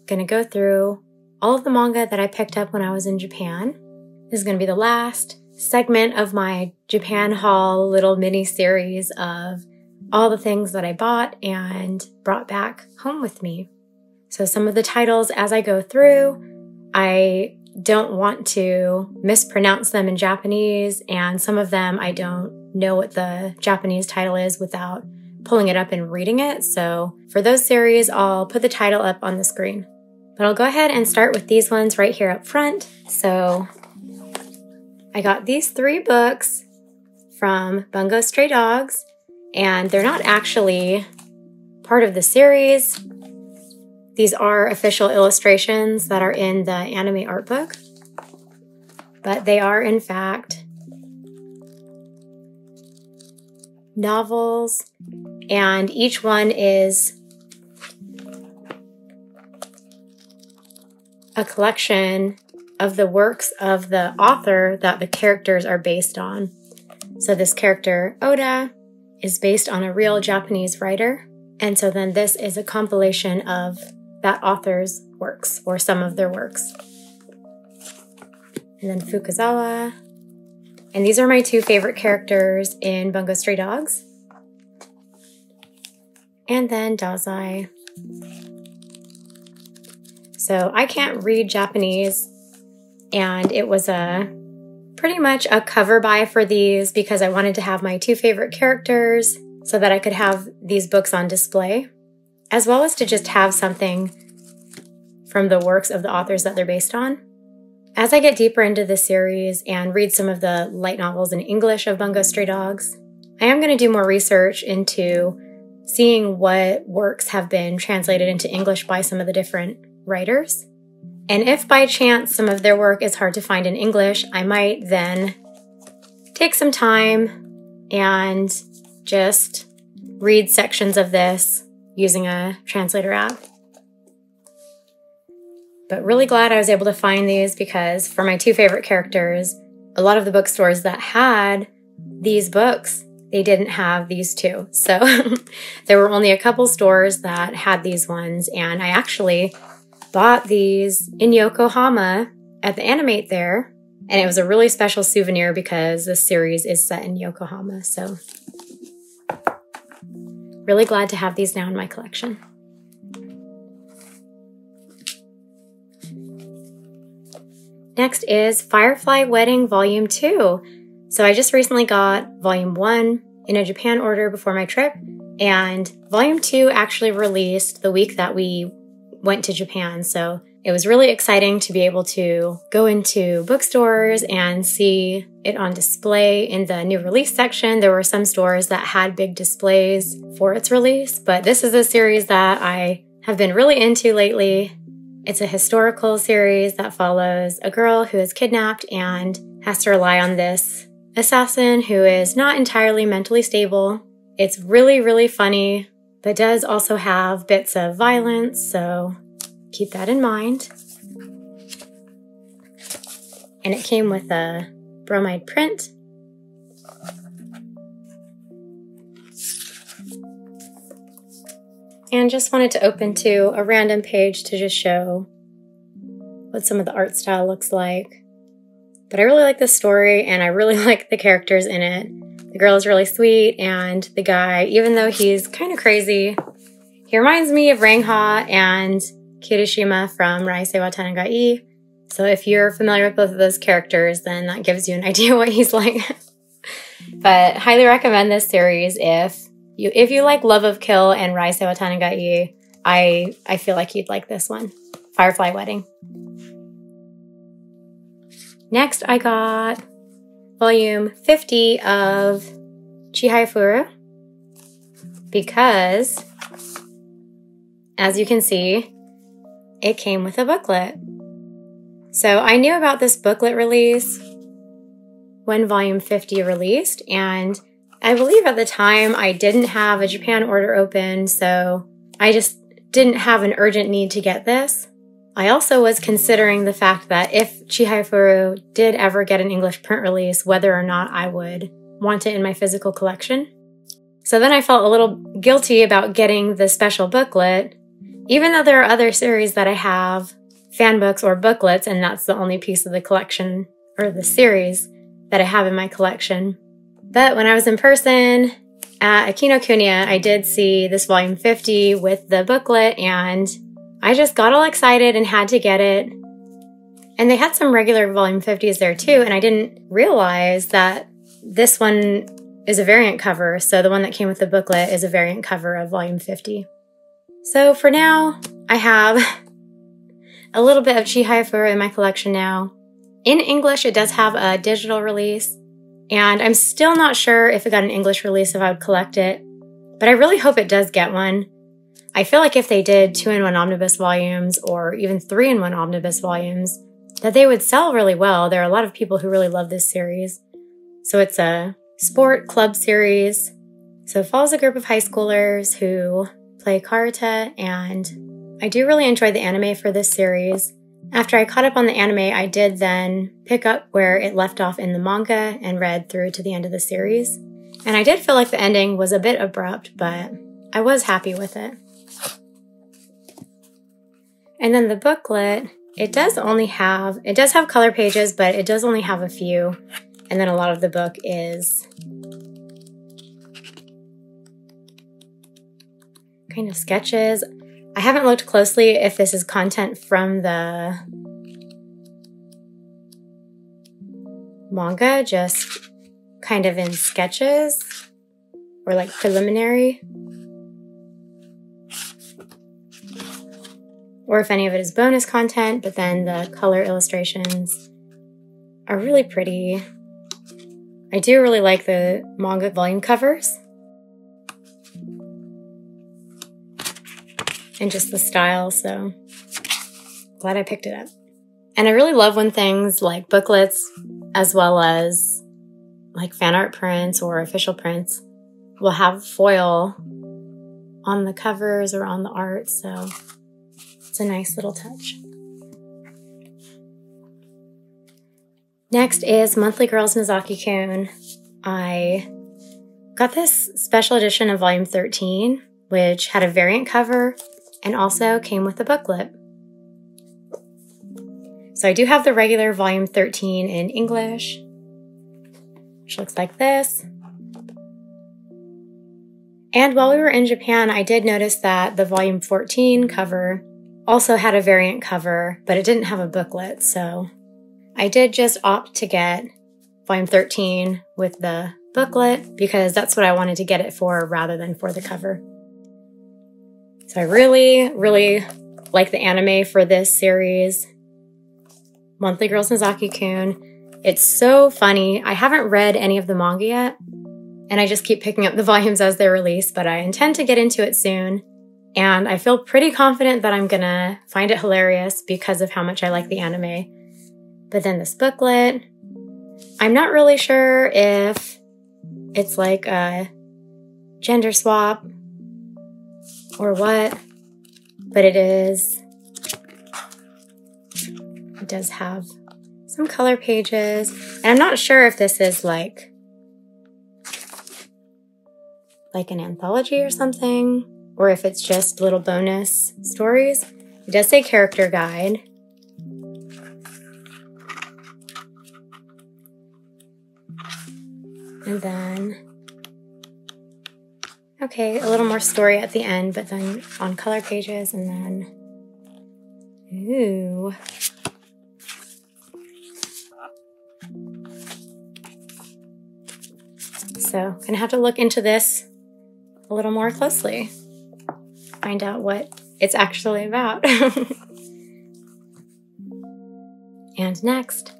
going to go through all of the manga that I picked up when I was in Japan. This is going to be the last segment of my Japan haul little mini series of all the things that I bought and brought back home with me. So some of the titles as I go through, I don't want to mispronounce them in Japanese, and some of them I don't know what the Japanese title is without pulling it up and reading it. So for those series, I'll put the title up on the screen. But I'll go ahead and start with these ones right here up front. So I got these 3 books from Bungo Stray Dogs, and they're not actually part of the series. These are official illustrations that are in the anime art book, but they are in fact novels, and each one is a collection of the works of the author that the characters are based on. So this character, Oda, is based on a real Japanese writer, and so then this is a compilation of that author's works, or some of their works. And then Fukazawa. And these are my 2 favorite characters in Bungo Stray Dogs. And then Dazai. So I can't read Japanese, and it was pretty much a cover buy for these because I wanted to have my 2 favorite characters so that I could have these books on display, as well as to just have something from the works of the authors that they're based on. As I get deeper into the series and read some of the light novels in English of Bungo Stray Dogs, I am going to do more research into seeing what works have been translated into English by some of the different writers. And if by chance some of their work is hard to find in English, I might then take some time and just read sections of this using a translator app. But really glad I was able to find these because for my 2 favorite characters, a lot of the bookstores that had these books, they didn't have these 2. So there were only a couple stores that had these ones, and I actually bought these in Yokohama at the Animate there, and it was a really special souvenir because this series is set in Yokohama. So really glad to have these now in my collection. Next is Firefly Wedding Volume 2. So I just recently got Volume 1 in a Japan order before my trip, and Volume 2 actually released the week that we went to Japan. So it was really exciting to be able to go into bookstores and see it on display in the new release section. There were some stores that had big displays for its release, but this is a series that I have been really into lately. It's a historical series that follows a girl who is kidnapped and has to rely on this assassin who is not entirely mentally stable. It's really, really funny, but does also have bits of violence, so keep that in mind. And it came with a bromide print. And just wanted to open to a random page to just show what some of the art style looks like. But I really like this story, and I really like the characters in it. The girl is really sweet, and the guy, even though he's kind of crazy, he reminds me of Rangha and Kirishima from Raisei wa Tanagai. So if you're familiar with both of those characters, then that gives you an idea what he's like. But highly recommend this series if you like Love of Kill and Raisei wa Tanagai. I feel like you'd like this one, Firefly Wedding. Next, I got volume 50 of Chihayafuru because, as you can see, it came with a booklet. So I knew about this booklet release when volume 50 released, and I believe at the time I didn't have a Japan order open, so I just didn't have an urgent need to get this. I also was considering the fact that if Chihayafuru did ever get an English print release, whether or not I would want it in my physical collection. So then I felt a little guilty about getting the special booklet Even though there are other series that I have fan books or booklets, and that's the only piece of the collection or the series that I have in my collection. But when I was in person at Kinokuniya, I did see this volume 50 with the booklet, and I just got all excited and had to get it. And they had some regular volume 50s there too, and I didn't realize that this one is a variant cover, so the one that came with the booklet is a variant cover of volume 50. So for now, I have a little bit of Chihayafuru in my collection now. In English, it does have a digital release, and I'm still not sure if it got an English release if I would collect it, but I really hope it does get one. I feel like if they did 2-in-1 omnibus volumes or even 3-in-1 omnibus volumes, that they would sell really well. There are a lot of people who really love this series. So it's a sport club series. So it follows a group of high schoolers who play Karada, and I do really enjoy the anime for this series. After I caught up on the anime, I did then pick up where it left off in the manga and read through to the end of the series. And I did feel like the ending was a bit abrupt, but I was happy with it. And then the booklet, it does have color pages, but it does only have a few. And then a lot of the book is kind of sketches. I haven't looked closely if this is content from the manga, just kind of in sketches or like preliminary. Or if any of it is bonus content, but then the color illustrations are really pretty. I do really like the manga volume covers. And just the style, so glad I picked it up. And I really love when things like booklets, as well as like fan art prints or official prints, will have foil on the covers or on the art, so it's a nice little touch. Next is Monthly Girls Nozaki-kun. I got this special edition of volume 13, which had a variant cover and also came with a booklet. So I do have the regular volume 13 in English, which looks like this. And while we were in Japan, I did notice that the volume 14 cover also had a variant cover, but it didn't have a booklet, so I did just opt to get volume 13 with the booklet because that's what I wanted to get it for rather than for the cover. So I really, really like the anime for this series, Monthly Girls Nozaki-kun. It's so funny. I haven't read any of the manga yet, and I just keep picking up the volumes as they release, but I intend to get into it soon. And I feel pretty confident that I'm gonna find it hilarious because of how much I like the anime. But then this booklet, I'm not really sure if it's like a gender swap or what, but it is. It does have some color pages, and I'm not sure if this is like an anthology or something, or if it's just little bonus stories. It does say character guide. And then, okay, a little more story at the end, but then on color pages, and then, ooh. So, gonna have to look into this a little more closely. Find out what it's actually about. And next,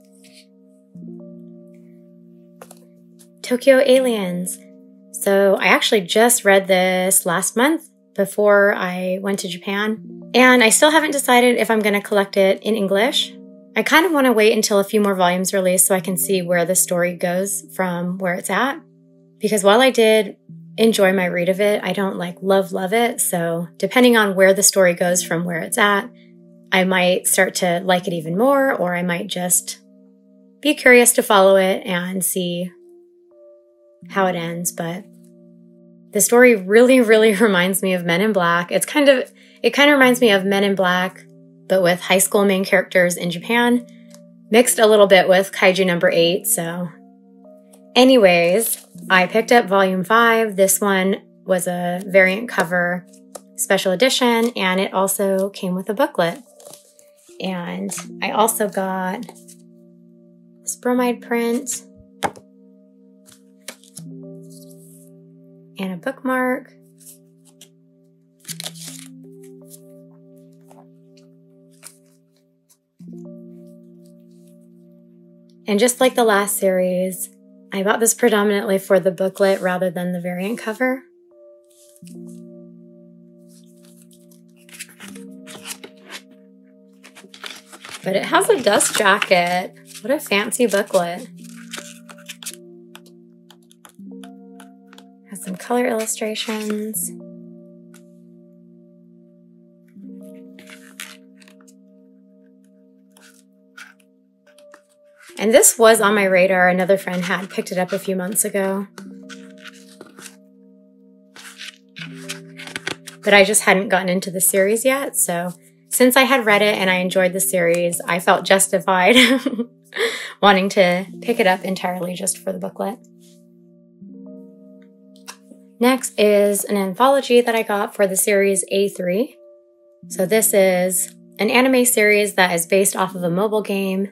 Tokyo Aliens. So I actually just read this last month before I went to Japan, and I still haven't decided if I'm going to collect it in English. I kind of want to wait until a few more volumes release so I can see where the story goes from where it's at. Because while I did enjoy my read of it, I don't love it. So depending on where the story goes from where it's at, I might start to like it even more, or I might just be curious to follow it and see how it ends. But The story really, really reminds me of Men in Black. It kind of reminds me of Men in Black, but with high school main characters in Japan, mixed a little bit with Kaiju number 8. So anyways, I picked up volume 5. This one was a variant cover special edition, and it also came with a booklet. And I also got this bromide print and a bookmark. And just like the last series, I bought this predominantly for the booklet rather than the variant cover. But it has a dust jacket. What a fancy booklet. Has some color illustrations. And this was on my radar. Another friend had picked it up a few months ago. But I just hadn't gotten into the series yet, so since I had read it and I enjoyed the series, I felt justified wanting to pick it up entirely just for the booklet. Next is an anthology that I got for the series A3. So this is an anime series that is based off of a mobile game.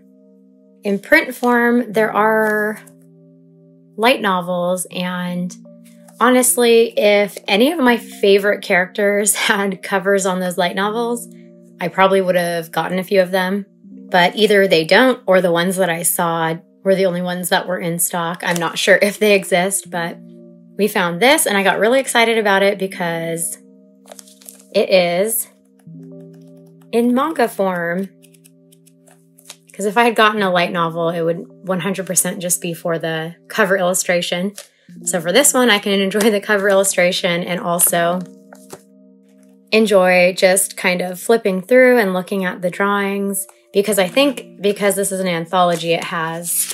In print form, there are light novels, and honestly, if any of my favorite characters had covers on those light novels, I probably would have gotten a few of them, but either they don't or the ones that I saw were the only ones that were in stock. I'm not sure if they exist, but we found this and I got really excited about it because it is in manga form. Because if I had gotten a light novel, it would 100% just be for the cover illustration. So for this one, I can enjoy the cover illustration and also enjoy just kind of flipping through and looking at the drawings, because I think because this is an anthology, it has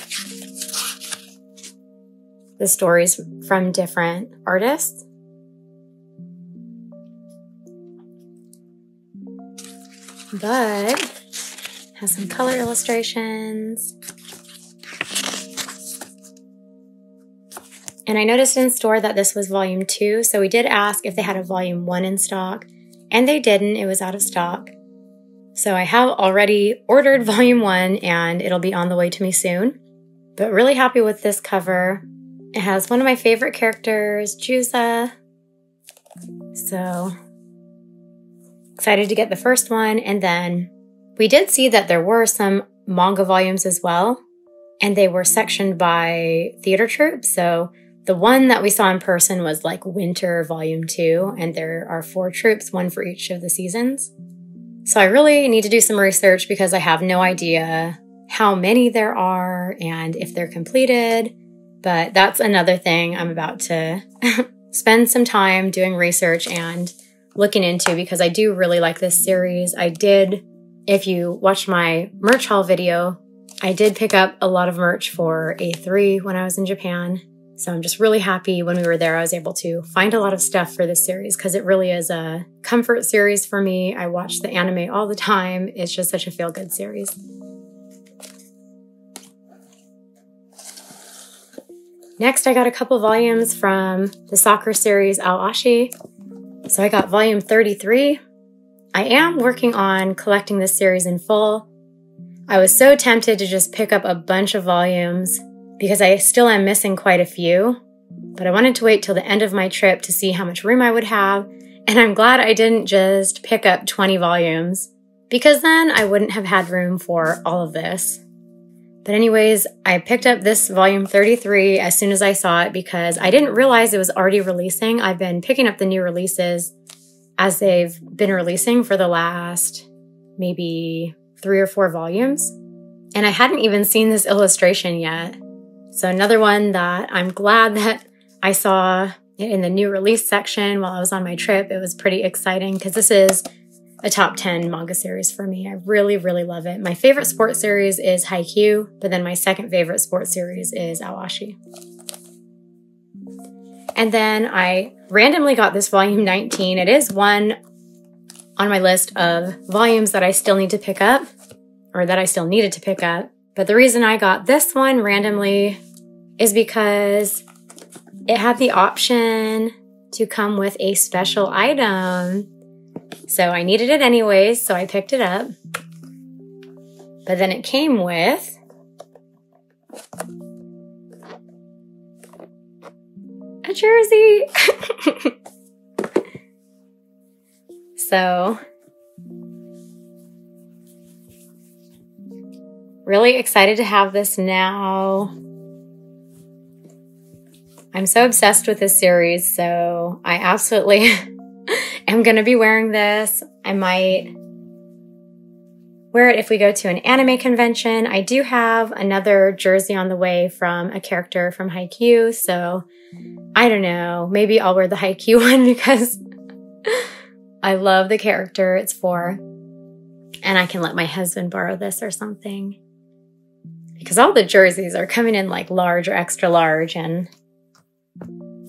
the stories from different artists. But it has some color illustrations. And I noticed in store that this was volume 2, so we did ask if they had a volume 1 in stock. And they didn't, it was out of stock. So I have already ordered volume 1 and it'll be on the way to me soon. But really happy with this cover. It has one of my favorite characters, Juza. So excited to get the first one. And then we did see that there were some manga volumes as well. And they were sectioned by theater troupe. So the one that we saw in person was like Winter Volume 2, and there are 4 troupes, 1 for each of the seasons. So I really need to do some research because I have no idea how many there are and if they're completed. But that's another thing I'm about to spend some time doing research and looking into, because I do really like this series. I did, if you watched my merch haul video, I did pick up a lot of merch for A3 when I was in Japan. So I'm just really happy when we were there, I was able to find a lot of stuff for this series because it really is a comfort series for me. I watch the anime all the time. It's just such a feel-good series. Next, I got a couple volumes from the soccer series Ashi. So I got volume 33. I am working on collecting this series in full. I was so tempted to just pick up a bunch of volumes because I still am missing quite a few, but I wanted to wait till the end of my trip to see how much room I would have, and I'm glad I didn't just pick up 20 volumes, because then I wouldn't have had room for all of this. But anyways, I picked up this volume 33 as soon as I saw it because I didn't realize it was already releasing. I've been picking up the new releases as they've been releasing for the last maybe 3 or 4 volumes, and I hadn't even seen this illustration yet. So another one that I'm glad that I saw in the new release section while I was on my trip. It was pretty exciting because this is a top 10 manga series for me. I really, really love it. My favorite sports series is Haikyuu, but then my second favorite sports series is Awashi. And then I randomly got this volume 19. It is one on my list of volumes that I still need to pick up, or that I still needed to pick up. But the reason I got this one randomly is because it had the option to come with a special item. So I needed it anyways, so I picked it up. But then it came with a jersey. So, really excited to have this now. I'm so obsessed with this series, so I absolutely am going to be wearing this. I might wear it if we go to an anime convention. I do have another jersey on the way from a character from Haikyuu, so I don't know. Maybe I'll wear the Haikyuu one because I love the character it's for. And I can let my husband borrow this or something. Because all the jerseys are coming in like large or extra large, and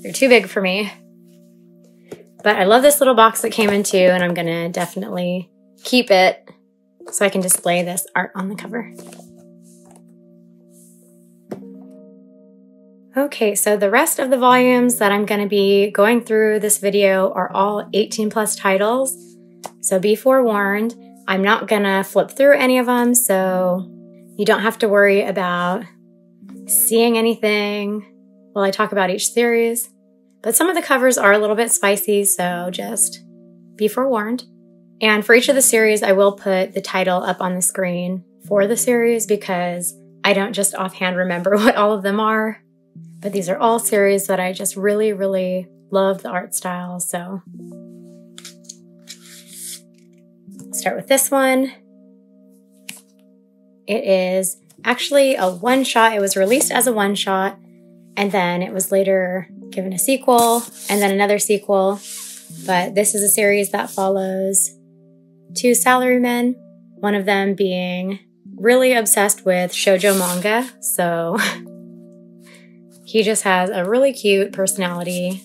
they're too big for me. But I love this little box that came in too, and I'm going to definitely keep it so I can display this art on the cover. Okay, so the rest of the volumes that I'm going to be going through this video are all 18 plus titles. So be forewarned, I'm not going to flip through any of them, so you don't have to worry about seeing anything while I talk about each series. But some of the covers are a little bit spicy, so just be forewarned. And for each of the series, I will put the title up on the screen for the series because I don't just offhand remember what all of them are. But these are all series that I just really, really love the art style. So I'll start with this one. It is actually a one-shot. It was released as a one-shot, and then it was later given a sequel, and then another sequel. But this is a series that follows two salarymen, one of them being really obsessed with shoujo manga. So he just has a really cute personality.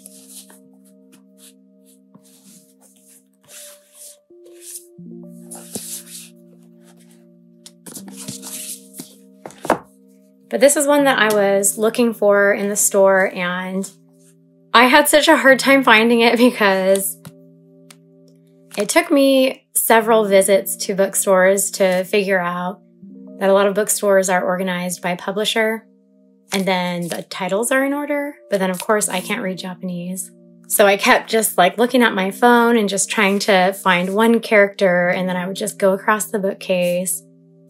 But this is one that I was looking for in the store, and I had such a hard time finding it because it took me several visits to bookstores to figure out that a lot of bookstores are organized by publisher, and then the titles are in order. But then, of course, I can't read Japanese. So I kept just like looking at my phone and just trying to find one character, and then I would just go across the bookcase.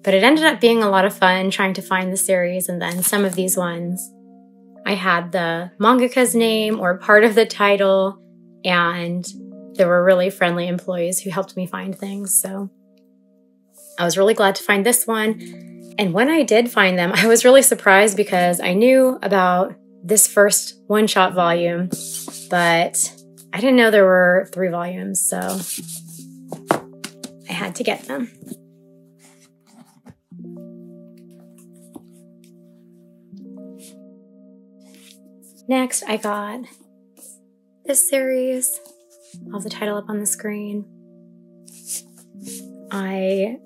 But it ended up being a lot of fun trying to find the series, and then some of these ones, I had the mangaka's name or part of the title, and there were really friendly employees who helped me find things. So I was really glad to find this one. And when I did find them, I was really surprised because I knew about this first one-shot volume, but I didn't know there were 3 volumes, so I had to get them. Next, I got this series. I'll have the title up on the screen. I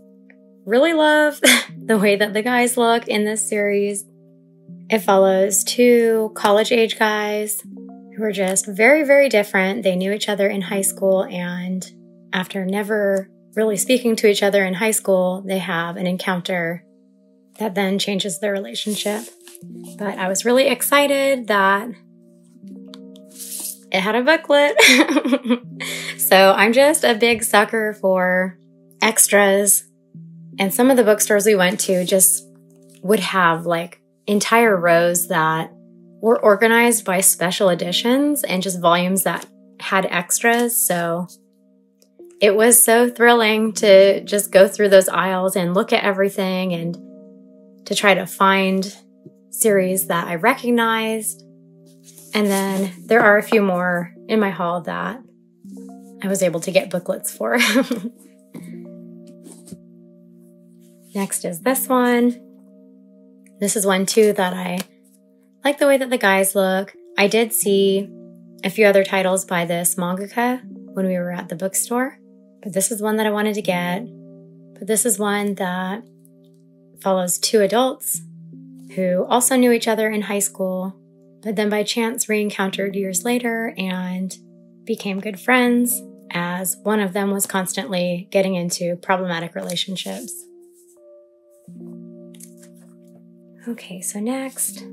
really love the way that the guys look in this series. It follows 2 college-age guys who are just very, very different. They knew each other in high school, and after never really speaking to each other in high school, they have an encounter that then changes their relationship. But I was really excited that it had a booklet. So I'm just a big sucker for extras. And some of the bookstores we went to just would have like entire rows that were organized by special editions and just volumes that had extras. So it was so thrilling to just go through those aisles and look at everything and to try to find series that I recognized. And then there are a few more in my haul that I was able to get booklets for. Next is this one. This is one too that I like the way that the guys look. I did see a few other titles by this mangaka when we were at the bookstore, but this is one that I wanted to get. But this is one that follows two adults who also knew each other in high school, but then by chance re-encountered years later and became good friends, as one of them was constantly getting into problematic relationships. Okay, so next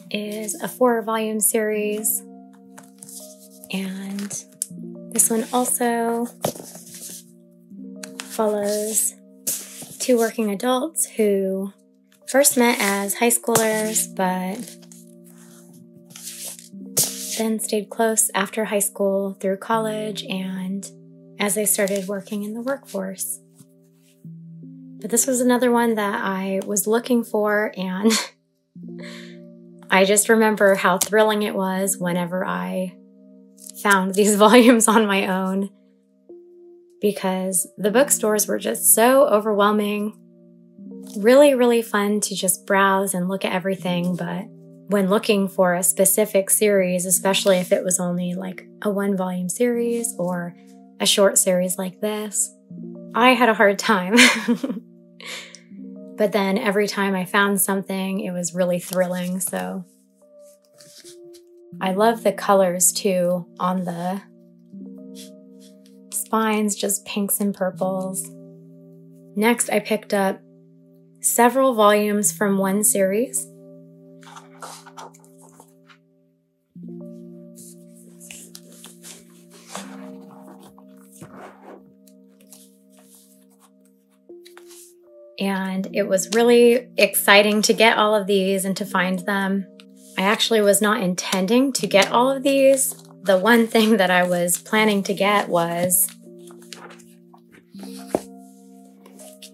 is a 4-volume series, and this one also follows two working adults who first met as high schoolers, but then stayed close after high school through college and as they started working in the workforce. But this was another one that I was looking for, and I just remember how thrilling it was whenever I found these volumes on my own, because the bookstores were just so overwhelming. Really, really fun to just browse and look at everything, but when looking for a specific series, especially if it was only like a 1-volume series or a short series like this, I had a hard time. But then every time I found something, it was really thrilling. So I love the colors too on the spines, just pinks and purples. Next, I picked up several volumes from one series. And it was really exciting to get all of these and to find them. I actually was not intending to get all of these. The one thing that I was planning to get was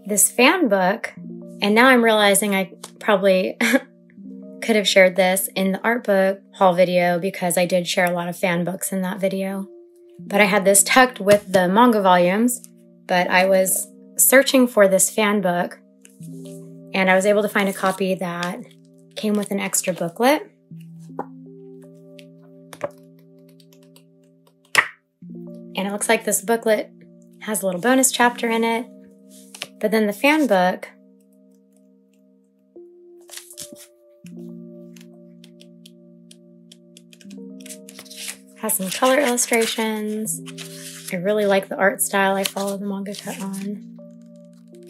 this fan book. And now I'm realizing I probably could have shared this in the art book haul video, because I did share a lot of fan books in that video. But I had this tucked with the manga volumes, but I was searching for this fan book, and I was able to find a copy that came with an extra booklet. And it looks like this booklet has a little bonus chapter in it, but then the fan book has some color illustrations. I really like the art style. I follow the mangaka on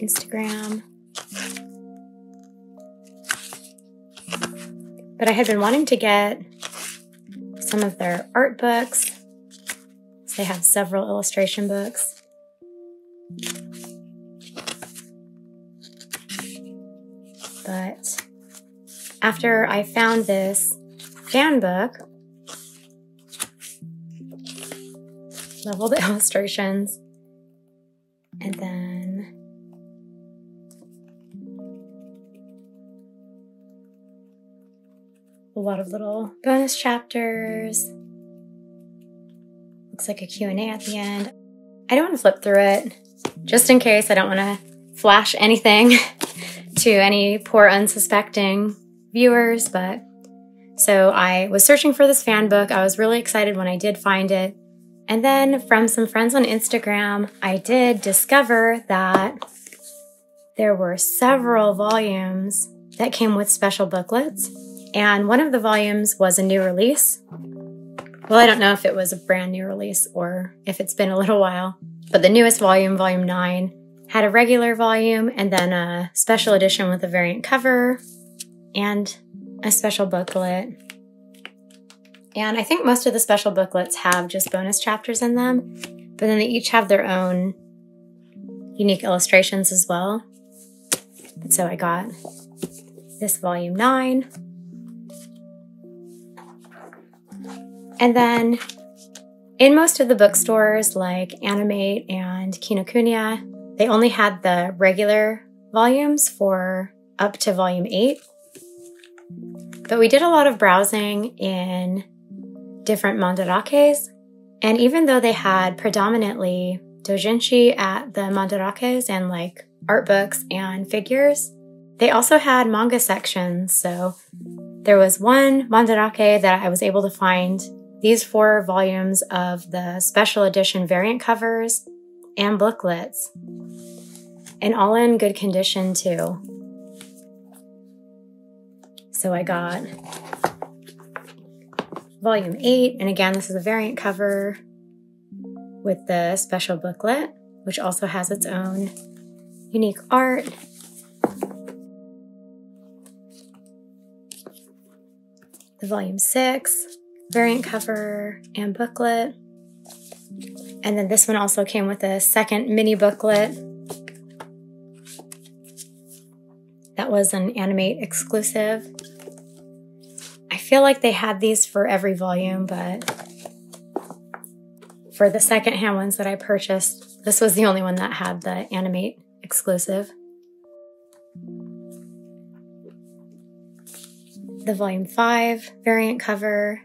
Instagram. But I had been wanting to get some of their art books. So they have several illustration books. But after I found this fan book, love all the illustrations, and then a lot of little bonus chapters. Looks like a Q&A at the end. I don't want to flip through it, just in case. I don't want to flash anything to any poor unsuspecting viewers, but so I was searching for this fan book. I was really excited when I did find it. And then from some friends on Instagram, I did discover that there were several volumes that came with special booklets. And one of the volumes was a new release. Well, I don't know if it was a brand new release or if it's been a little while. But the newest volume, volume 9, had a regular volume and then a special edition with a variant cover and a special booklet. And I think most of the special booklets have just bonus chapters in them, but then they each have their own unique illustrations as well. And so I got this volume 9. And then in most of the bookstores like Animate and Kinokuniya, they only had the regular volumes for up to volume 8. But we did a lot of browsing in different mandarakes, and even though they had predominantly doujinshi at the mandarakes and like art books and figures, They also had manga sections, so there was one mandarake that I was able to find these 4 volumes of the special edition variant covers and booklets, and all in good condition too. So I got volume 8, and again, this is a variant cover with the special booklet, which also has its own unique art. The volume 6, variant cover and booklet. And then this one also came with a second mini booklet that was an Animate exclusive. I feel like they had these for every volume, but for the secondhand ones that I purchased, this was the only one that had the Animate exclusive. The volume 5 variant cover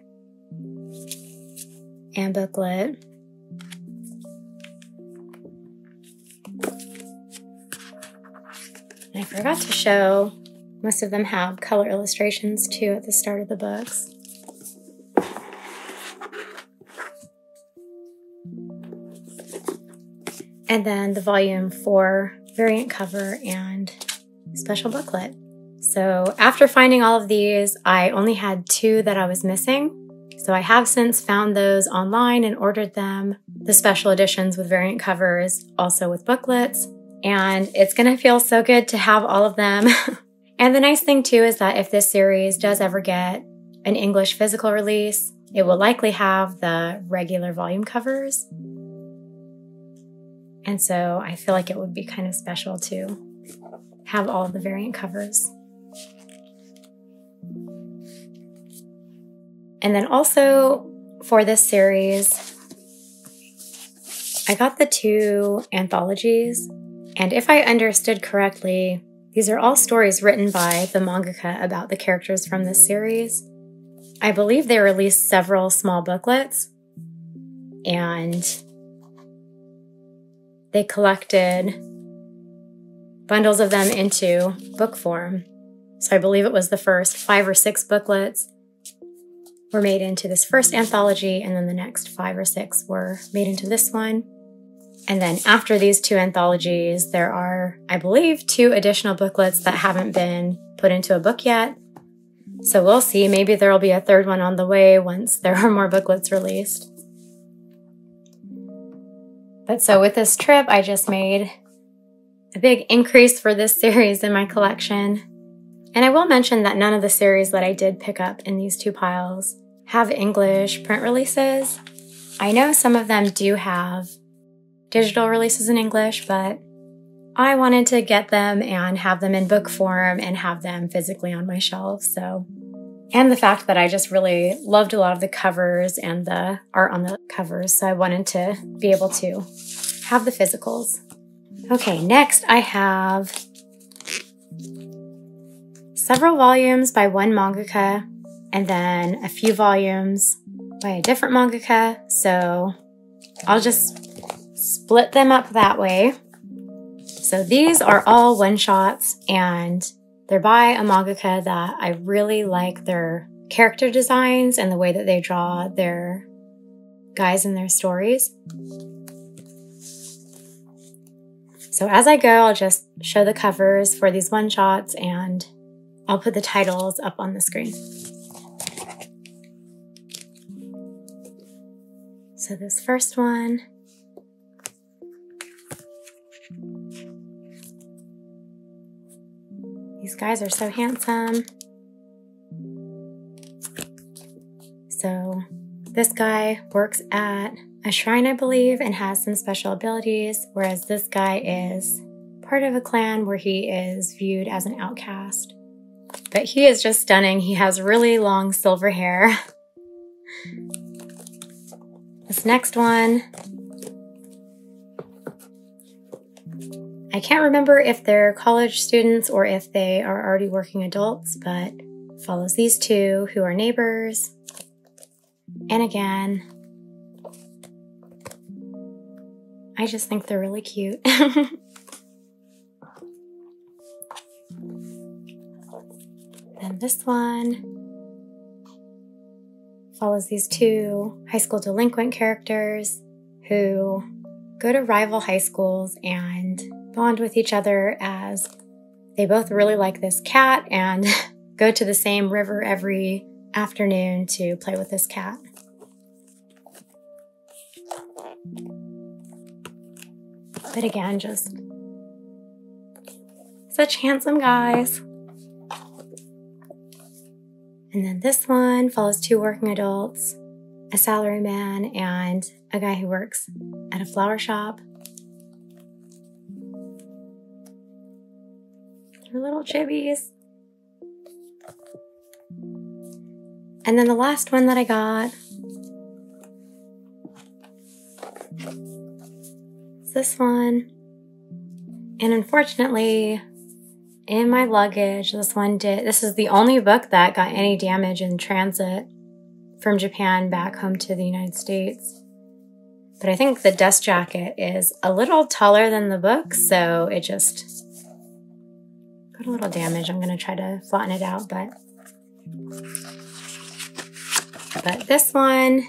and booklet. And I forgot to show, most of them have color illustrations too at the start of the books. And then the volume 4 variant cover and special booklet. So after finding all of these, I only had 2 that I was missing. So I have since found those online and ordered them, the special editions with variant covers, also with booklets. And it's going to feel so good to have all of them. And the nice thing too is that if this series does ever get an English physical release, it will likely have the regular volume covers. And so I feel like it would be kind of special to have all of the variant covers. And then also for this series, I got the 2 anthologies. And if I understood correctly, these are all stories written by the mangaka about the characters from this series. I believe they released several small booklets, and they collected bundles of them into book form. So I believe it was the first 5 or 6 booklets were made into this first anthology, and then the next 5 or 6 were made into this one. And then after these 2 anthologies, there are, I believe, 2 additional booklets that haven't been put into a book yet. So we'll see. Maybe there will be a 3rd one on the way once there are more booklets released. But so with this trip, I just made a big increase for this series in my collection. And I will mention that none of the series that I did pick up in these 2 piles have English print releases. I know some of them do have digital releases in English, but I wanted to get them and have them in book form and have them physically on my shelf. So, and the fact that I just really loved a lot of the covers and the art on the covers, so I wanted to be able to have the physicals. Okay, next I have several volumes by one mangaka and then a few volumes by a different mangaka, so I'll just split them up that way. So these are all one-shots, and they're by a mangaka that I really like their character designs and the way that they draw their guys in their stories. So as I go, I'll just show the covers for these one-shots, and I'll put the titles up on the screen. So this first one, these guys are so handsome. So this guy works at a shrine, I believe, and has some special abilities, whereas this guy is part of a clan where he is viewed as an outcast. But he is just stunning. He has really long silver hair. This next one, I can't remember if they're college students or if they are already working adults, but follows these two who are neighbors. And again, I just think they're really cute. then this one follows these two high school delinquent characters who go to rival high schools and bond with each other as they both really like this cat and go to the same river every afternoon to play with this cat. But again, just such handsome guys. And then this one follows two working adults, a salaryman, and a guy who works at a flower shop. They're little chibis. And then the last one that I got is this one. And unfortunately, in my luggage, this is the only book that got any damage in transit from Japan back home to the United States. But I think the dust jacket is a little taller than the book, so it just got a little damage. I'm going to try to flatten it out, but this one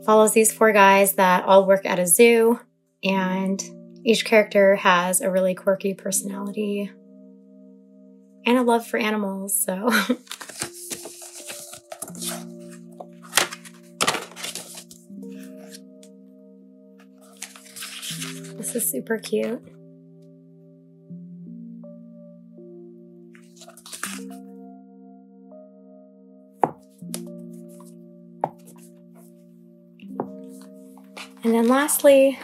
follows these four guys that all work at a zoo, and each character has a really quirky personality and a love for animals, so this is super cute. And then lastly,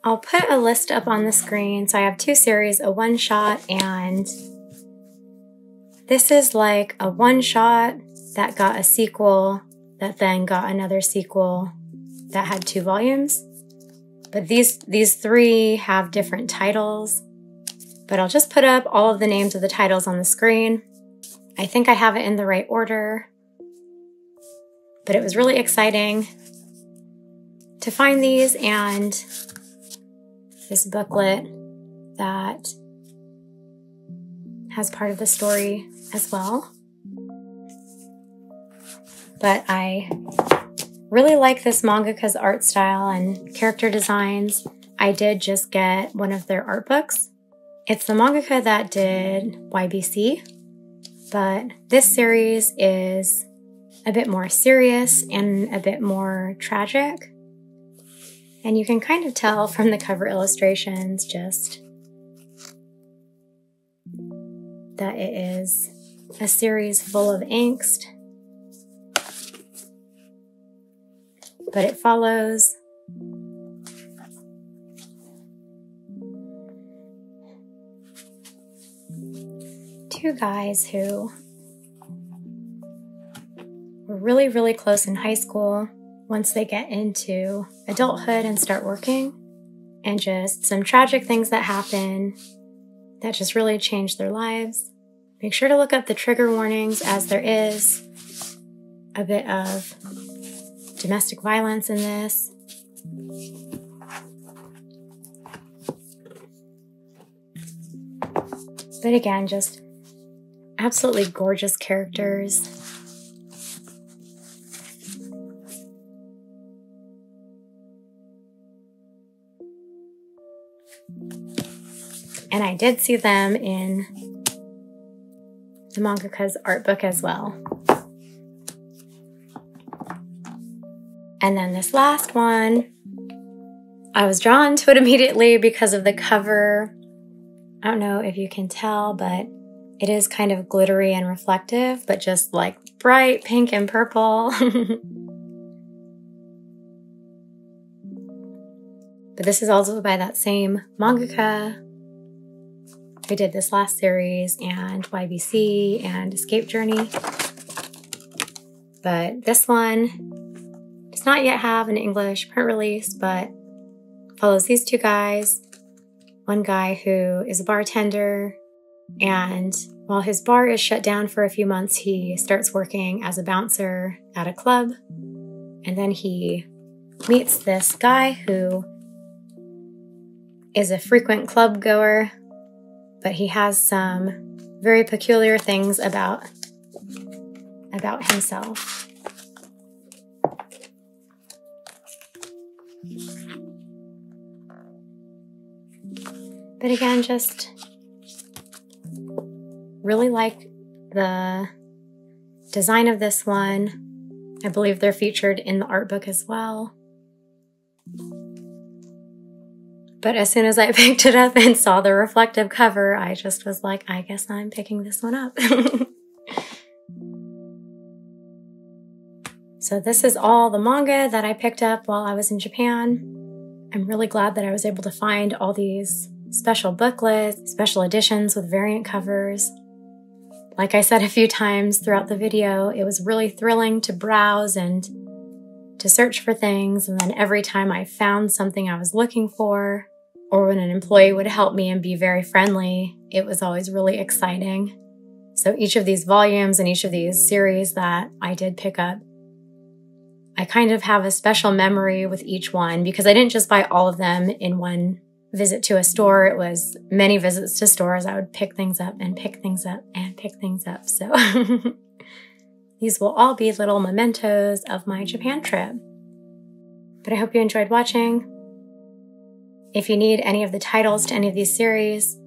I'll put a list up on the screen. So I have two series, a one-shot, and this is like a one-shot that got a sequel that then got another sequel that had 2 volumes. But these three have different titles. But I'll just put up all of the names of the titles on the screen. I think I have it in the right order. But it was really exciting to find these, and this booklet that has part of the story as well. But I really like this mangaka's art style and character designs. I did just get one of their art books. It's the mangaka that did YBC, but this series is a bit more serious and a bit more tragic. And you can kind of tell from the cover illustrations just that it is a series full of angst. But it follows two guys who were really, really close in high school. Once they get into adulthood and start working, and just some tragic things that happen that just really change their lives. Make sure to look up the trigger warnings, as there is a bit of domestic violence in this. But again, just absolutely gorgeous characters. And I did see them in the mangaka's art book as well. And then this last one, I was drawn to it immediately because of the cover. I don't know if you can tell, but it is kind of glittery and reflective, but just like bright pink and purple. But this is also by that same mangaka who did this last series and YBC and Escape Journey. But this one does not yet have an English print release, but follows these two guys. One guy who is a bartender, and while his bar is shut down for a few months, he starts working as a bouncer at a club. And then he meets this guy who is a frequent club goer but he has some very peculiar things about himself. But again, just really like the design of this one. I believe they're featured in the art book as well. But as soon as I picked it up and saw the reflective cover, I just was like, I guess I'm picking this one up. So this is all the manga that I picked up while I was in Japan. I'm really glad that I was able to find all these special booklets, special editions with variant covers. Like I said a few times throughout the video, it was really thrilling to browse and to search for things, and then every time I found something I was looking for, or when an employee would help me and be very friendly, it was always really exciting. So each of these volumes and each of these series that I did pick up, I kind of have a special memory with each one because I didn't just buy all of them in one visit to a store. It was many visits to stores. I would pick things up and pick things up and pick things up. So these will all be little mementos of my Japan trip. But I hope you enjoyed watching. If you need any of the titles to any of these series,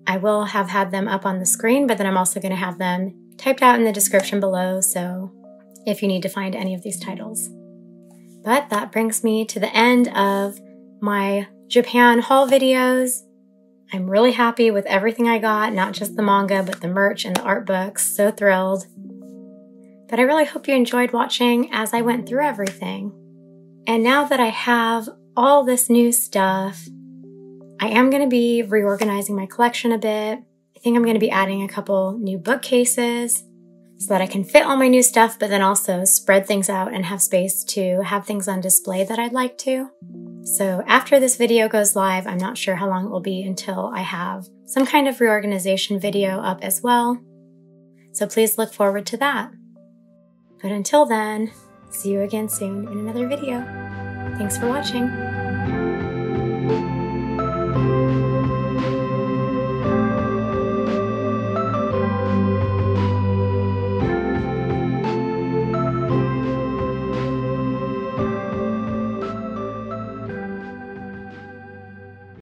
I will have had them up on the screen, but then I'm also going to have them typed out in the description below, so if you need to find any of these titles. But that brings me to the end of my Japan haul videos. I'm really happy with everything I got, not just the manga, but the merch and the art books. So thrilled. But I really hope you enjoyed watching as I went through everything. And now that I have all this new stuff, I am going to be reorganizing my collection a bit. I think I'm going to be adding a couple new bookcases so that I can fit all my new stuff, but then also spread things out and have space to have things on display that I'd like to. So after this video goes live, I'm not sure how long it will be until I have some kind of reorganization video up as well. So please look forward to that. But until then, see you again soon in another video. Thanks for watching.